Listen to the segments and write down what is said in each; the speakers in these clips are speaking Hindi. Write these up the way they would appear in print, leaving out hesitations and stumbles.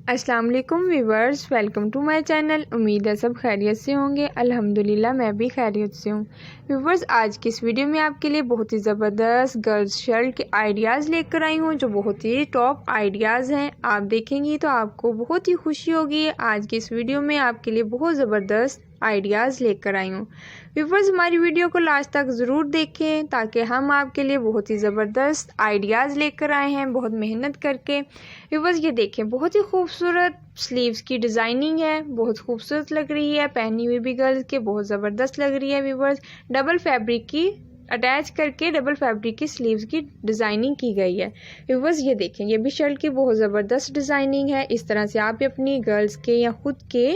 अस्सलाम वालेकुम viewers, welcome to my channel. उम्मीद है सब खैरियत से होंगे। अल्हम्दुलिल्लाह मैं भी खैरियत से हूँ। व्यूवर्स, आज की इस वीडियो में आपके लिए बहुत ही ज़बरदस्त गर्ल्स शर्ट के आइडियाज़ लेकर आई हूँ, जो बहुत ही टॉप आइडियाज़ हैं। आप देखेंगी तो आपको बहुत ही खुशी होगी। आज की इस वीडियो में आपके लिए बहुत ज़बरदस्त आइडियाज़ लेकर आई हूँ। व्यूवर्स, हमारी वीडियो को लास्ट तक ज़रूर देखें, ताकि हम आपके लिए बहुत ही ज़बरदस्त आइडियाज़ लेकर आए हैं, बहुत मेहनत करके। व्यूवर्स, ये देखें, बहुत ही खूबसूरत स्लीव्स की डिज़ाइनिंग है, बहुत खूबसूरत लग रही है। पहनी हुई भी गर्ल्स के बहुत ज़बरदस्त लग रही है। व्यूवर्स, डबल फैब्रिक की अटैच करके डबल फैब्रिक की स्लीव्स की डिज़ाइनिंग की गई है। व्यूवर्स, ये देखें, ये भी शर्ट की बहुत ज़बरदस्त डिज़ाइनिंग है। इस तरह से आप अपनी गर्ल्स के या ख़ुद के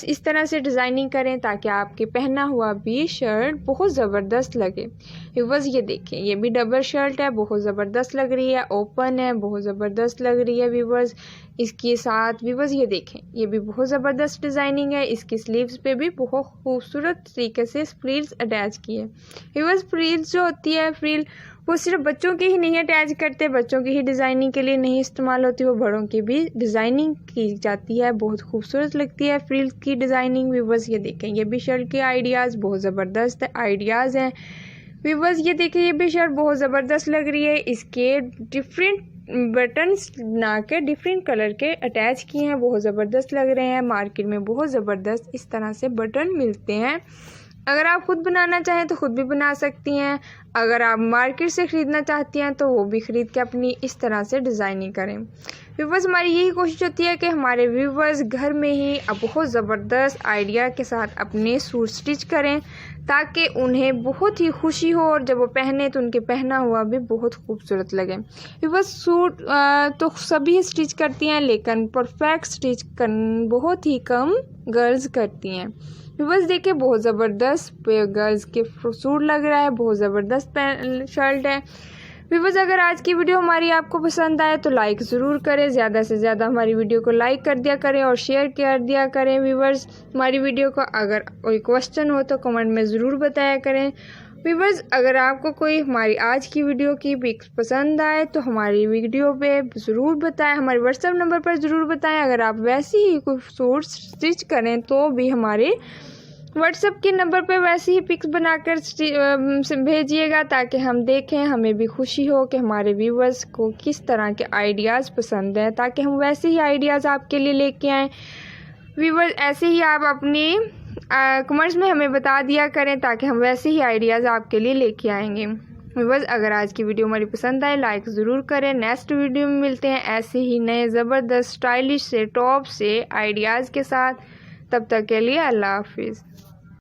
इस तरह से डिज़ाइनिंग करें, ताकि आपके पहना हुआ भी शर्ट बहुत ज़बरदस्त लगे। व्यूवर्स, ये देखें, ये भी डबल शर्ट है, बहुत ज़बरदस्त लग रही है, ओपन है, बहुत ज़बरदस्त लग रही है। व्यूवर्स, इसके साथ व्यूवर्स ये देखें, ये भी बहुत ज़बरदस्त डिज़ाइनिंग है। इसकी स्लीव्स पे भी बहुत खूबसूरत तरीके से फ्रिल्स अटैच की है। व्यूवर्स, फ्रिल्स जो होती है, फ्रिल वो सिर्फ बच्चों की ही नहीं अटैच करते, बच्चों की ही डिज़ाइनिंग के लिए नहीं इस्तेमाल होती, वो बड़ों की भी डिज़ाइनिंग की जाती है। बहुत खूबसूरत लगती है फ्रिल्स की डिज़ाइनिंग। व्यूवर्स, ये देखें, ये भी शर्ट के आइडियाज़ बहुत ज़बरदस्त आइडियाज़ हैं। व्यूवर्स, ये देखें, ये भी शर्ट बहुत ज़बरदस्त लग रही है। इसके डिफरेंट बटन्स बना के डिफरेंट कलर के अटैच किए हैं, बहुत ज़बरदस्त लग रहे हैं। मार्केट में बहुत ज़बरदस्त इस तरह से बटन मिलते हैं। अगर आप ख़ुद बनाना चाहें तो ख़ुद भी बना सकती हैं। अगर आप मार्केट से ख़रीदना चाहती हैं तो वो भी ख़रीद के अपनी इस तरह से डिज़ाइनिंग करें। व्यूवर्स, हमारी यही कोशिश होती है कि हमारे व्यूवर्स घर में ही बहुत ज़बरदस्त आइडिया के साथ अपने सूट स्टिच करें, ताकि उन्हें बहुत ही खुशी हो, और जब वो पहने तो उनके पहना हुआ भी बहुत खूबसूरत लगे। व्यूवर्स, सूट तो सभी स्टिच करती हैं, लेकिन परफेक्ट स्टिच बहुत ही कम गर्ल्स करती हैं। व्यूवर्स, देखिए, बहुत ज़बरदस्त गर्ल्स के सूट लग रहा है, बहुत ज़बरदस्त शर्ट है। व्यूवर्स, अगर आज की वीडियो हमारी आपको पसंद आए तो लाइक ज़रूर करें, ज़्यादा से ज़्यादा हमारी वीडियो को लाइक कर दिया करें और शेयर कर दिया करें। व्यूवर्स, हमारी वीडियो को अगर कोई क्वेश्चन हो तो कमेंट में ज़रूर बताया करें। व्यूवर्स, अगर आपको कोई हमारी आज की वीडियो की पिक्स पसंद आए तो हमारी वीडियो पे ज़रूर बताएं, हमारे व्हाट्सएप नंबर पर ज़रूर बताएं। अगर आप वैसे ही कोई सूट स्टिच करें तो भी हमारे व्हाट्सएप के नंबर पे वैसे ही पिक्स बनाकर भेजिएगा, ताकि हम देखें, हमें भी खुशी हो कि हमारे व्यूवर्स को किस तरह के आइडियाज़ पसंद हैं, ताकि हम वैसे ही आइडियाज़ आपके लिए लेके आएँ। व्यूवर्स, ऐसे ही आप अपनी कमेंट्स में हमें बता दिया करें, ताकि हम वैसे ही आइडियाज़ आपके लिए लेके आएंगे। व्यूवर्स, अगर आज की वीडियो हमारी पसंद आए लाइक ज़रूर करें। नेक्स्ट वीडियो में मिलते हैं ऐसे ही नए ज़बरदस्त स्टाइलिश से टॉप से आइडियाज़ के साथ। तब तक के लिए अल्लाह हाफिज़।